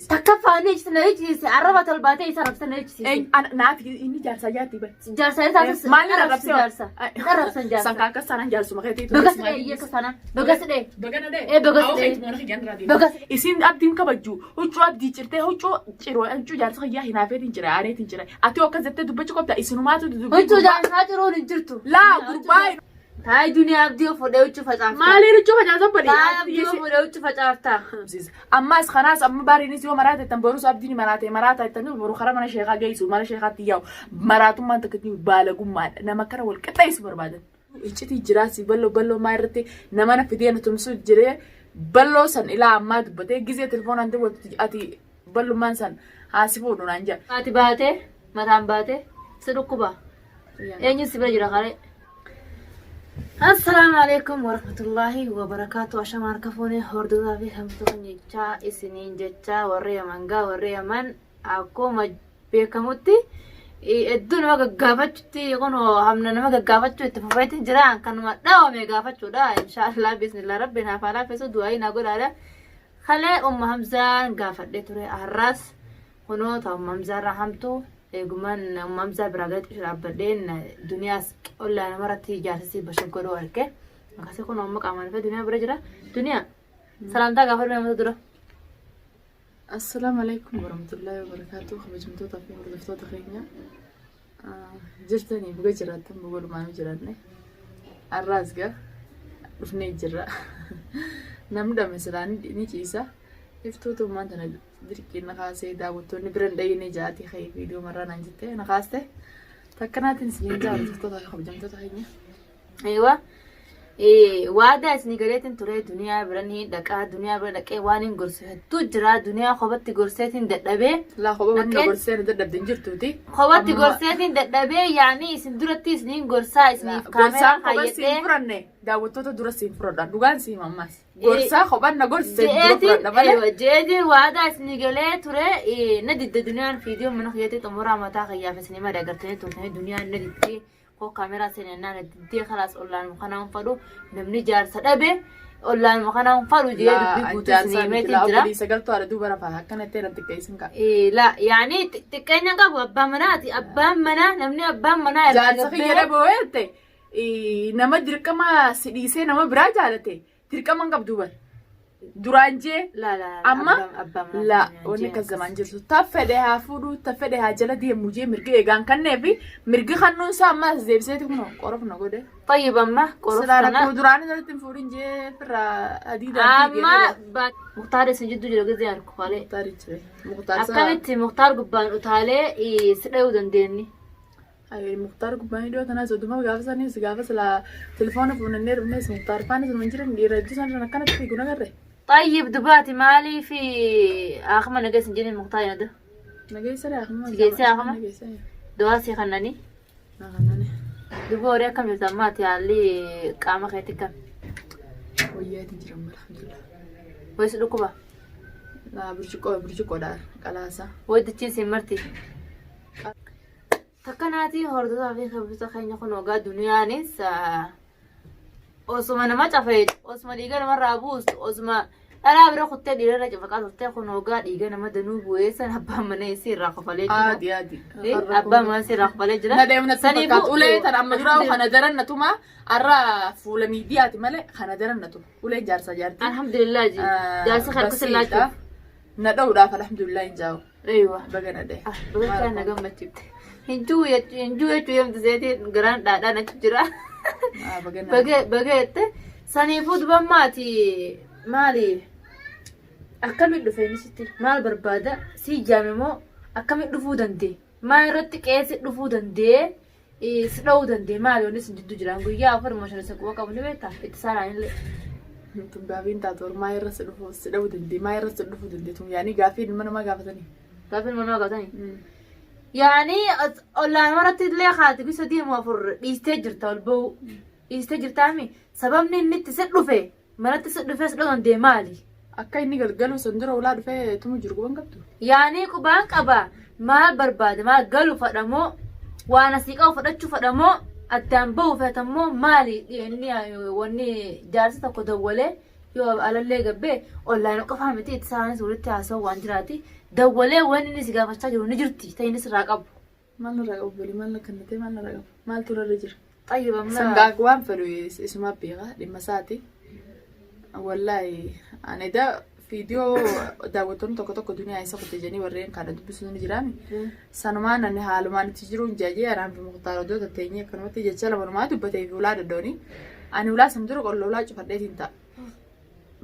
تكفاني سنيجي عربة الباتي صار سنيجي إيه أنا نعرف إني جالسة جاتي بس جالسة تاسس ما لي رغب سوا جالسة رغب سن جالسة سانكاكا سنة جالسة ما كنتي بقص إيه يكسانا بقص إيه بقنا ده إيه بقص أو إيه خيط مونك جان رادي بقص إسين أبدين كبجو هو أبدي جرته هو جرو جالسة خيا هنا فين جرا عارف جرا أتوقع كذبت دبچ كوبتا إسينو ما تو هو جالسة جرو نجرتو لا غرباي هاي دنيا أبدي وفدي وشوف أجافتا ما لي رجوا جالسة بدي هاي أبدي وفدي وشوف أجافتا أما خلاص أما باريني سوى مرات تنبروس أبدي مرات تنو برو خرا من شيخا جايسو ما شيخا تياو مرات ما تكتني بالغ ما نما كرا والكتايس بربادن إيشتي جراسي بلو ما يرتي نما نفدي أنا تمسو جري بلو سن إلى أما تبتة جزء تلفون عندي وأتي بلو ما سن حاسبون ونانجا أتي باتة مدام باتة سلوكوا إيه سبلا جرا خالي السلام عليكم ورحمة الله وبركاته أشمار كفوني هردوها في همتون يجا إسنين جتا وريا مانغا وريا من أكو بيكموتي الدون ما قافتشتي يكونوا همنا ما قافتشوا تفوتين جران كانوا ما داو ما قافتشوا دا إن شاء الله بإذن الله ربنا فلا فسد دعائي نقول على خلي همزان قافت لي تري الراس كنوا تام همزان رحمتو إيجمان همزان براغت إشرب بدين دنيا ولا أنا مرة تيجي جالسة بشكره وركه مكاسي كون أمك عمل في الدنيا برجرة دنيا سلام تا غفر من مدرة السلام عليكم ورحمة الله وبركاته خبجمتو طفي وردفتو تخينيا جرتني بقى جراتم بقول ما نجراني الرازقة رفني جرا نمدا مثلا نيجيسا افتوتو ما أنت ندرك نخاسي داوتو نبرن دايني جاتي خي فيديو مرة نجته نخاسته تكنات نسلين جارت تطلع خبجمتو تخينيا أيوة إيه وادا اسني قريت ترى دنيا برني دكا دنيا برنك وانين قرصه تجرا دنيا خبطت قرصتين دبه لا خبطت قرصتين دب دنجرتوتي خبطت قرصتين دبه يعني سندرتي سنين قرصا اسمي في كاميرا حيته فرنه داوتو درسين فردا دوغان سي ماماس قرصا خبطنا قرصتين فردا ايوه جيدي وادا اسني قريت ترى ندد الدنيا فيديو من خيتي تمرا متى خيا في سينما دغرتني توني دنيا نددتي كو كاميرا سننا نددي خلاص اونلاين مخنا فدو نمني جار سدبه اونلاين مخنا فدو جيد بيبوت سينما تجرا لا سغلتو على دوبرا فها كانت تنتكيسن كا لا يعني تكينا قبو ابا مناتي ابا منا نمني ابا منا جار سخيره بويته نما دركما سديسه نما برا جالته دركما قبدوبر duranje amma la woni ka zaman jirtu tafede ha fudu tafede ha jala di muje mirge egan kanne fi mirge khannun sa amma zebseti kuno qorof na gode طيب اما قرفنا sala ko durane daltin fudin je fra adida اما مختار سنجدو جلو غزيار كوالي taricre muqtar sa اكمت مختار قبان وتالي سدو دندني ay muqtar gubani do tana so duma gafsani sigafas la telefono funa ner mes muqtar panis manjiran di rajusan na kanat fi guna garre طيب دباتي مالي في آخر ما نجلس نجيني المقطع ده نجلس يا أخي نجلس يا أخي دواسي خناني خناني دبوري كم يتمات يعني كام خيتك ويا تجرم الحمد لله ويس لكوبا لا برجوكو دار كلاسا ودتي سمرتي تكناتي هردو في خبزة خينا خنوقا دنيانيس osuma nama cafeet osuma dhiiga nama raabuus osuma dhalaa bira kuttee dhiirarra cafaqaa turtee kun hoggaa dhiiga nama danuu bu'eessan abbaan mana isii irraa qofalee jira abbaan mana isii irraa qofalee jira nadeemna fakkaatu ulee tan amma duraa kana darannatuma arra fuula miidiyaati malee kana darannatu ulee jaarsa jaarti alhamdulillah ji jaarsa harkisa laachuu na dha'uudhaaf alhamdulillah hin jaa'u eeywa bagana dhee baga na gammachiifte hinjuu jechuu yemtu seetii garaan dhaadhaan achi jira بقيت سني فود بماتي مالي أكمل دفعني ستي مال بربادة سي جاممو أكمل دفودن دي ما يرتك إيش دفودن دي سلودن دي مالي ونس جدو جرام قويا أفر ما شاء الله سكوا كم نبيتا اتصال عين لي تم قافين تادور ما يرس دفود سلودن دي ما يرس دفودن دي تم يعني قافين من ما قافتني من ما قافتني يعني الله مرت لي خاطر بس دي ما فر يستجر طالبو يستجر تامي سببني إن تسدفه مرت تسدفه سلون دي مالي أكاي نيجل قالوا سندرا أولاد فيه تمو جرقوان قبتو يعني كوبان كبا ما برباد ما قالوا فدمو وانا سيقاو فدتشو فدمو التنبو فتمو مالي يعني وني جالسة كدولة yoo alallee gabbee online qofaa miti itti isaanis walitti haasa'u waan jiraati dawwalee waan inni si gaafachaa jiru ni jirti ta'innis irraa qabu. Maal irraa qabu bali maal kannatee maal irraa qabu maal turarra jira. Xayyibamna. Sangaak waan fedhu isuma beeka dhimma isaati. Wallaahi ani da viidiyoo daawwattoonni tokko duniyaa isa qote jedhanii warreen kana dubbisuu ni jiraami. Sanumaan ani haalumaan itti jiru hin jaajee araan fi muqtaara iddoo tatteenyee akkanumatti jecha lamanumaa dubbatee fi ulaa daddooni. Ani ulaa san dura qolloo ulaa cufadheetiin ta'a.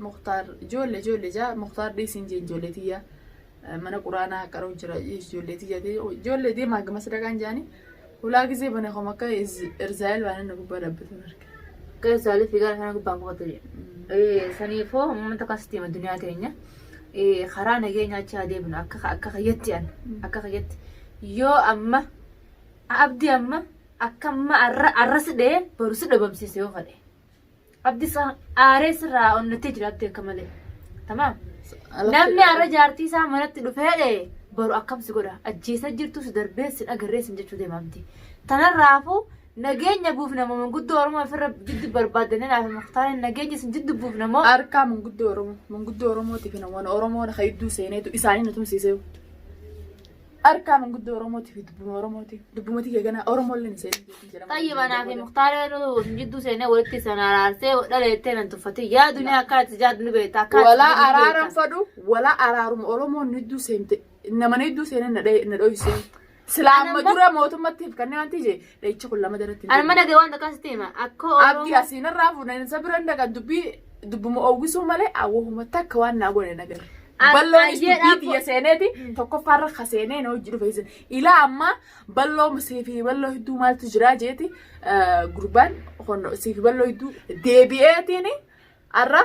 Muqtaar ijoollee jaa muqtaar dhiisiin jee ijoollee tiyya mana quraanaa qaruu jira ijoollee tiyya ijoollee deemaa gama sadaqaan jaanii ulaa gisee bane koma akka Irzaayil waan inni gubbaa dhaabbatu arge. Akka Irzaayil fiigaa kana gubbaan qofatu jedhe. Saniifoo ummata akkasitti duniyaa teenya karaa nageenya achi adeemnu akka kayyaatti akka kayyaatti yoo amma abdii amma akka amma arras dhee borusi dhabamsiise yoo fadhe abdii aaree sirraa onnattee jira abdii akka malee tamaam namni arra jaartii isaa manatti dhufee dhee boru akkamsi godha ajjeesa jirtu si darbee si dhagarree sin jechuu deema abdii tanarraafuu nageenya buufna manguddoo Oromoo ofirra jiddu barbaadanii lafa muxtaareen nageenya sin jiddu buufna moo arkaa manguddoo Oromootiif namoonni Oromoo na hedduu seeneetu isaanii na tumsiisee arkaa manguddoo Oromootiif dubbumati keegana Oromooleen seenee jedhama. Xayyibanaa fi muxtaareen sin jiddu seenee walitti sana araarsee dhaleettee nan tuffate yaa duniyaa akkaatti jaaddu ni beekta akka wala araaran fadhu wala araaruma Oromoon hedduu seente namani hedduu seenee na dhoysee. Selama dura mootummatti kanneen wanti je dheechi kun lama daratti. Anuma dhagee waan takka sisteema akka Oromoo. Abdii asiin irraa fuudhanii isa biraan dhagaa dubbuma oowwisuu malee awwahuma takka waan naa godhe nagare. Balloon dubbii biyya seeneeti tokkoffaarra kaseenee na hojii dhufe isin. Ilaa amma balloo siifi balloo hedduu maaltu jira jeeti gurbaan siifi balloo hedduu deebi'eetiin arra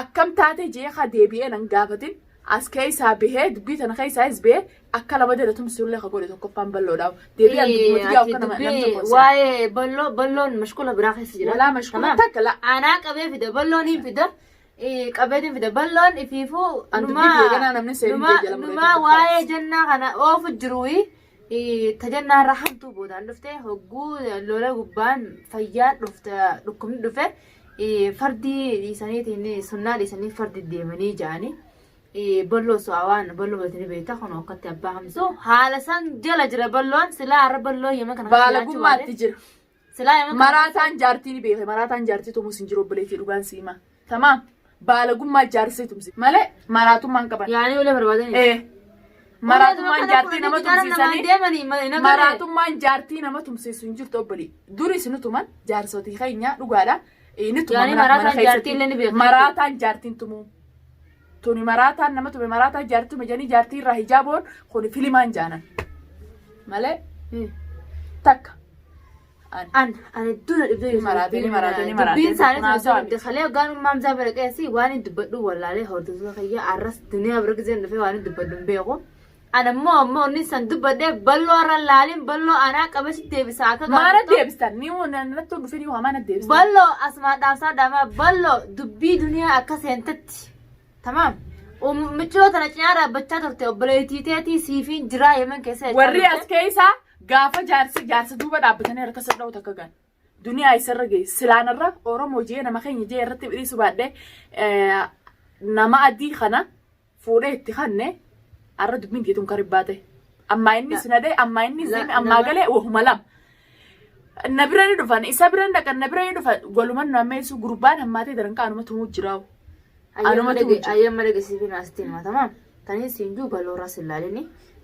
akkam taate jee haa deebi'ee nan gaafatin. As keessaa bahee dubbii tana keessaa is bahee akka lama dalatum suulee ka godhe tokkoffaan balloodhaaf deebi'an dubbatti yaa akka nama waa'ee balloon mashkula biraa keessa jira. Walaa mashkula takka la. Anaa qabee fida balloon hin fida qabeetiin fida balloon ifiifuu numaa waa'ee jannaa kana oofu jiruwi tajannaa irraa hamtuu boodaan dhufte hogguu lola gubbaan fayyaa dhufte dhukkubni dhufe fardii dhiisaniitiin sunnaa dhiisanii fardi deemanii ja'anii. Ballo so'awaan ballo batanii beektaa kun akkatti abbaa hamsuu haala san jala jira balloon silaa arra balloo yema kana baala gummaatti jira silaa maraataan jaartii ni beekee maraataan jaartii tumuus hin jiru obboleetii dhugaan siima tamaam baala gummaa jaartii tumsi malee maraatummaan qaban yaani wala barbaadanii maraatummaan jaartii nama tumsiisanii maraatummaan jaartii nama tumsiisu hin jirtu obbolee duri isinu tuman jaarsotii keenya dhugaadha inni tuman maraataan jaartiin tumuu. Tuni maraataan nama tume maraataan jaartii majanii jaartii irraa hijaaboon kun filimaan jaanan malee takka ani dura dhibdee maraatanii dubbiin isaanii dakhalee hoggaan maamsaa bira qeessi waan hin dubbadhu wallaalee hordofuu kayyaa arras duniyaa bira giseen dhufee waan hin dubbadhu hin beeku anammoo inni san dubbadhee balloo irra laaliin balloo anaa qabasi deebisaa akka maana deebistan ni natti dhufee ni maana deebistan balloo asmaa dhaamsaa dhaamaa balloo dubbii duniyaa akka seentatti. Tamam. Michoota na cinaa dhaabbachaa turte obboleettii teetii siifiin jiraa yemen keessa. Warri as keessaa gaafa jaarsa duuba dhaabbatanii harka sadhaa'u takka gan. Duniyaa isarra ga'e silaanarra Oromoo jee nama keenya jee irratti bidhiisu baadhee nama adii kana fuudhee itti kanne har'a dubbiin keetuun karibbaa ta'e. Ammaa inni sinadee ammaa inni zeemi ammaa galee wahuma lama. Na bira ni dhufan isa bira dhaqan na bira ni dhufan walumaan naammeessu gurbaan hammaatee daranqaa anuma tumuu jiraawu. Ayyamma dhaggeessiifin astiin tamam tanii siinjuu balloo irraa sillaalini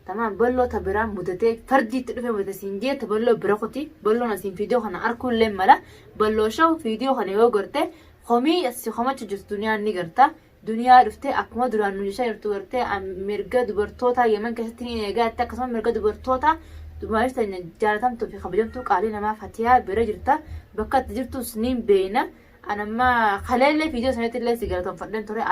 tamam balloo ta biraan mudatee fardiitti dhufe mudate siinjee ta balloo bira kuti balloon asiin fiidiyoo kana arguullee mala balloo shawu fiidiyoo kana yoo garte homii asi homacha jirtu duniyaan ni garta duniyaa dhuftee akkuma duraan nuyi jirtu gartee mirga dubartoota yemen keessatti ni eegaatti akkasuma mirga dubartoota dumaashita jaalatamtuu fi kabajamtuu qaalii namaa fatiyaa bira jirta bakka itti jirtus ni beena. Anamma khaleellee fiidiyoo sanatti illee si galatoonfadhan ture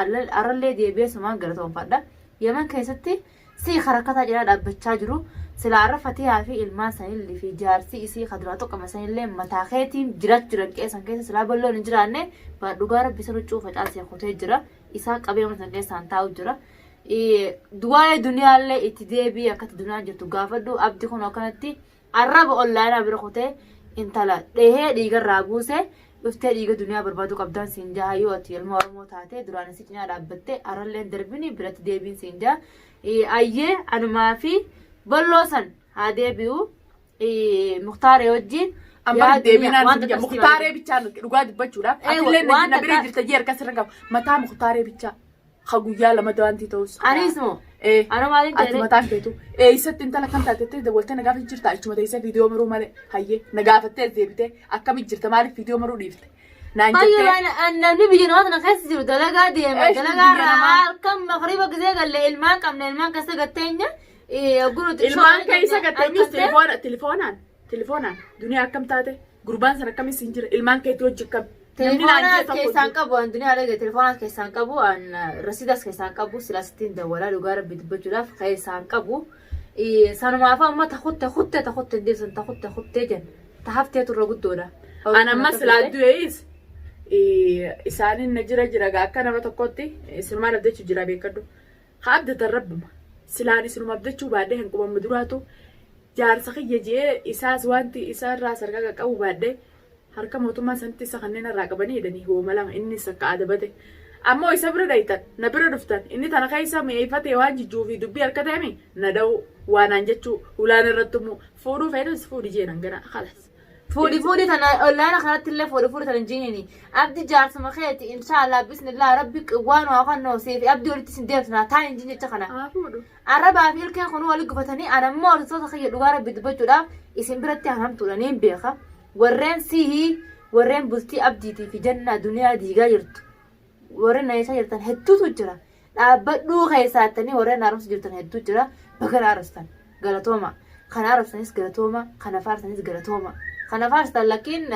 arrallee deebi'ee sumaan galatoonfadha yemen keessatti si harakataa jira dhaabbachaa jiru sila arra fatihaa fi ilmaan sanillee fi jaarsi isii kadura tokko sanillee mataa keetiin jiraachuu jiran keessan keessa silaa balloon hin jiraanne dhugaa rabbi isa luccuu facaasee kutee jira isaa qabee mana keessaan taa'u jira duwaayee duniyaallee itti deebi'ee akkatti duniyaan jirtu gaafadhu abdii kun akkanatti arraba ollaanaa bira kutee intala dhehee dhiigarraa buuse dhuftee dhiiga duniyaa barbaadu qabdaan siin jaha yoo ati ilma Oromoo taate duraan si cinaa dhaabbattee aralleen darbini biratti deebiin siin jaha ayyee anumaa fi bolloo san haa deebi'u Mukhtaaree wajjin amma deebinaan Mukhtaaree bichaa dhugaa dubbachuudhaaf atillee na bira jirta jee harka sirra qaba mataa Mukhtaaree bichaa ha guyyaa lama dawantii ta'us anis moo ana maalin ati mataan keetu isatti intala kan taatettee dabaltee na gaafa jirta achuma teessee viidiyoo maruu malee hayyee na gaafattee deebitee akkamitti jirta maaliif viidiyoo maruu dhiifte naan jettee namni biyya namoota na keessa jiru dalagaa deema dalagaa irraa halkan maqriba gisee galle ilmaan qabne ilmaan keessa gatteenya ilmaan keessa gatteenyus telefoonaan duniyaa akkam taate gurbaan san akkamis hin jira ilmaan keetti hojii akkam telefoonaa keessaan qabu an duniyaa dhage telefoonaa keessaan qabu an rasiidas keessaan qabu silaasittiin dawwalaa dhugaa rabbi dubbachuudhaaf keessaan qabu sanumaaf amma takutte deemsan takutte jen tahaftee turre guddoodha. An amma silaaddu eeyis isaanin na jira akka nama tokkotti sinumaan abdachuu jira beekadhu haa abdatan rabbuma silaan isinuma abdachuu baadhee hin qubamu duraatu jaarsa kiyya jee isaas wanti isaarraa sargaa qabu baadhee harka mootummaa sanatti isa kanneen irraa qabanii jedhanii hooma lama inni akka adabate ammoo isa bira dhaytan na bira dhuftan inni tana keessa mi'eeffatee waan jijjuu fi dubbii harka ta'emi na da'u waanaan jechuu ulaan irratti immoo fuudhuu fayyadus fuudhi jeenan gana kalas. فودي تنا أولانا خلت الله فودي تنا جيني أبدي جالس مخيتي إن شاء الله بسم الله ربك وانو أخنو سيفي أبدي ولتي سنديتنا تاني جيني تخنا الربع في الكين خنوا لقوا فتني أنا مور صوت خير دوغارة بدبجو ده اسم برتي هم تولانين بيخا ورين سيه ورين بستي أبدي في جنة دنيا دي غيرت ورين نايسا يرتن هدو تجرا بدو خيساتني ورين نارس جرتن هدو تجرا بكر عرستن غلطوما خنا عرستنيس غلطوما خنا فارسنيس غلطوما خنا فارستن لكن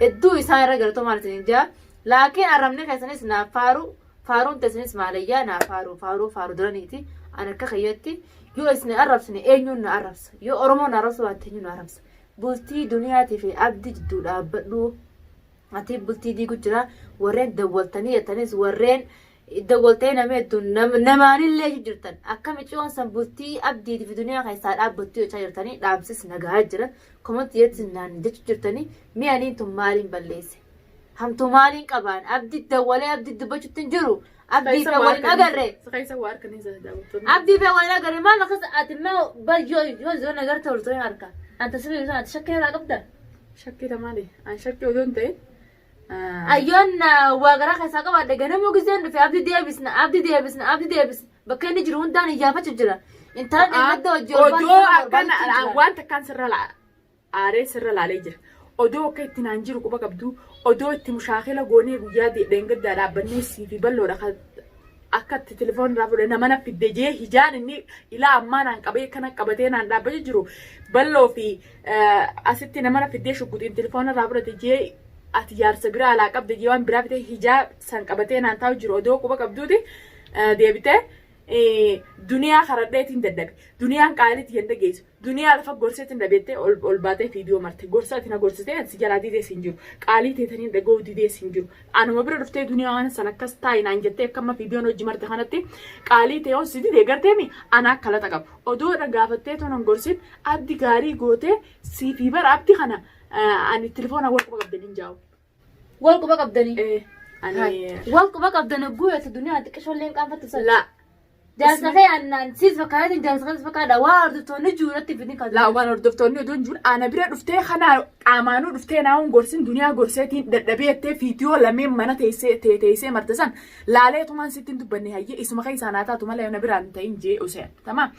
الدو إسان رجعتو مالتين جا لكن أرمني كيسنيس فارون تسنيس ماليا فارو درانيتي أنا كخياتي يو إسني أربسني أينون نعرفس يو أرمون نعرفس واتنيون نعرفس بولتي دنياتي في أبدي جدو لابدو أتي بولتي دي كجرا ورين دولتني يتنيس ورين دولتين أميتو نماني اللي جرتن أكمل شو أنسان بولتي أبدي في دنيا خيسار أبدي وشايرتني لابسس نجاهجرا كمان يتنان دش جرتني ميانين تمالين بالليسي هم تمالين كمان أبدي الدولة أبدي الدبجة تنجرو أبدي فوالين أجرّي سخيسة وارك نيزة أبدي فوالين أجرّي ما نخص أتمنى بجو زون أجرّت ورطين أركا أنت سبي زون تشكي هلا قبضة شكي تمالي أنا شكي ودون تين أيون وأجرّا خيسا قبضة جنب موجزين في أبدي ديابسنا بكين يجرون داني جافة تجرا أنت هذا ودو أكان وانت كان سر لا عاري سر لا ليجر odoo akka itti naan jiru quba qabdu odoo itti mushaakila goonee guyyaa deengaddaa dhaabbannee siifi balloodha akka itti telefoon irraa fuudhee nama na fidde jee hijaan inni ilaa ammaa naan qabee kana qabatee naan dhaabbatee jiru balloo fi asitti nama na fiddee shugguxiin telefoon irraa fudhate jee ati jaarsa biraa alaa qabde jee waan biraa fitee hijaa san qabatee naan taa'u jiru odoo quba qabduuti deebitee duniyaa karadheetiin dadhabe duniyaan qaalitti hin dhageessu duniyaa lafa gorseetiin dhabeettee ol baatee fiidiyoo marte gorsaati na gorsitee si jalaa didees hin jiru qaalii teetanii dhagoo didees hin jiru anuma bira dhuftee duniyaa waan san akkas taa'inaan jettee akkama fiidiyoon hojii marte kanatti qaalii ta'ee on si didee garteemi ana akka lata qabu odoo dhagaafattee toon gorsin abdi gaarii gootee siifi bara abdi kana ani telefoona wal quba qabdanii jaa'u. Wal quba qabdanii? Wal quba qabdanii guyyata duniyaa xiqqishoolleen qaanfattu sana. جالسة خي أن نسيت فكرت جالسة خي فكرت واردتوني جورتي فيني كذا لا واردتوني دون جور أنا برا رفتي خنا عمانو رفتي ناون قرصين دنيا قرصتين دبيت فيديو لمن منا تيسي مرتزان لا عليه طمان ستين تبني هاي اسمه خي سناتا طمان لا ينبرا نتين جي أسين تمام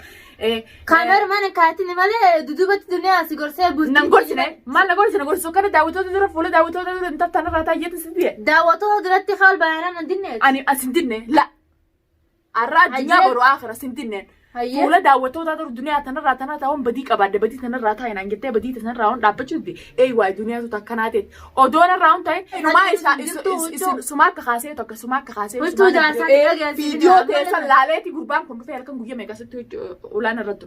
كاميرا ما نكاتني ماله دودوبة الدنيا سيقرصي بوتي نقرصني ما نقرص كده داوتو تدور فولا داوتو تدور انت تنرى تاجيت سديه داوتو دلتي خال بيانا ندينه أنا أسندينه لا الدنيا برو آخر سنتين فولا داوتو تدور الدنيا تنرى تاون بديك أبدا بدي تنرى تاي نانجتة بدي تنرى راون دابتشودي أي واي الدنيا تتكناتي أدونا راون تاي ما إسا سماك خاسية توك سماك خاسية فيديو تيسا لالتي قربان كنت فيها لكن قوية ميكا ستو ولانا ردو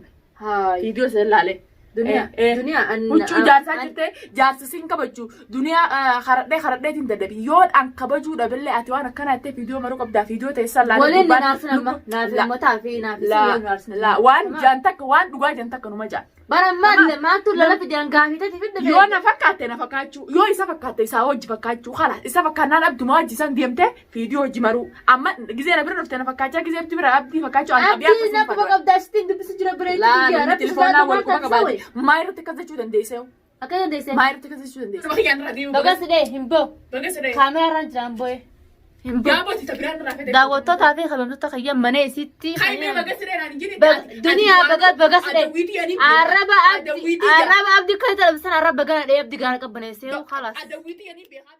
فيديو سلالة دنيا أن وشو جالسة جتة جالسة سين كبجو دنيا خردة تندبي يود أن كبجو دبلة أتوانا كنا تي فيديو مرو كبدا فيديو تيسال لا ولين نارسنا ما نافي متعفي نافي لا وان جانتك وان دعاء جانتك كنوما جان bara ma tu la fi jangafi ta fi da yoo na fakkaate na fakkaachuu yoo isa fakkaate isaa wajji fakkaachuu khalas isa fakkaannaan abdii moo wajji san deemte fiidiyoo wajji maruu amma gizee na bira dhufte na fakkaachaa gizee bira abdii fakkaachuu an qabiyaa abdii na quba qabdaa sitiin dubbisi jira bira laa telefoonaa wal quba qabaate maa irratti kasachuu dandeessee akka dandeessee maa irratti kasachuu dandeessee bagasdee himbo kaameeraan jiraan boye Daawwati tabiraan irraa fedhe. daawwattoota fi kabajamtoota kayyan mana isitti Kaymee bagasiree naan jedhe. duniyaa bagasdee arraba abdi kan talabsan arraba gana dhee abdi gana qabbaneessee khalas Adawwiiti yani beekaa.